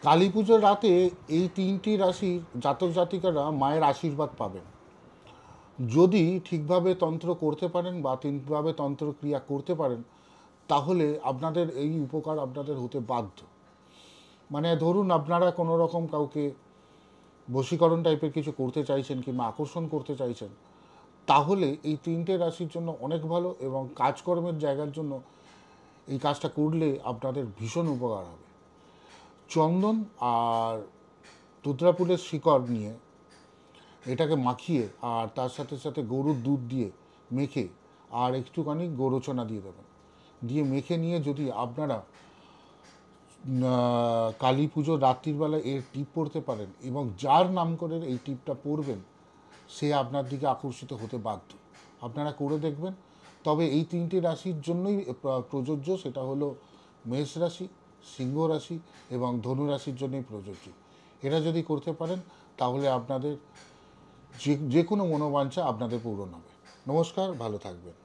কালী পুজোর রাতে এই ৩টি রাশির জাতক জাতিকারা মায়ের আশীর্বাদ পাবেন। যদি ঠিকভাবে তন্ত্র করতে পারেন বা ঠিকভাবে তন্ত্র ক্রিয়া করতে পারেন, তাহলে আপনাদের এই উপকার আপনাদের হতে বাধ্য। মানে ধরুন আপনারা কোনো রকম কাউকে বশীকরণ টাইপের কিছু করতে চাইছেন কিংবা আকর্ষণ করতে চাইছেন, তাহলে এই ৩টে রাশির জন্য অনেক ভালো, এবং কাজকর্মের জায়গার জন্য এই কাজটা করলে আপনাদের ভীষণ উপকার হবে। চন্দন আর তুত্রাপুলের শিকড় নিয়ে এটাকে মাখিয়ে আর তার সাথে সাথে গরুর দুধ দিয়ে মেখে আর একটুখানি গোরচনা দিয়ে দেবেন, দিয়ে মেখে নিয়ে যদি আপনারা কালী পুজোর রাত্রিবেলা এর টিপ পড়তে পারেন, এবং যার নাম করে এই টিপটা পড়বেন সে আপনার দিকে আকর্ষিত হতে বাধ্য। আপনারা করে দেখবেন। তবে এই ৩টি রাশির জন্যই প্রযোজ্য, সেটা হলো মেষ রাশি, সিংহ রাশি এবং ধনু রাশির জন্যই প্রযোজ্য। এরা যদি করতে পারেন তাহলে আপনাদের যে কোনো মনোবাঞ্ছা আপনাদের পূরণ হবে। নমস্কার, ভালো থাকবেন।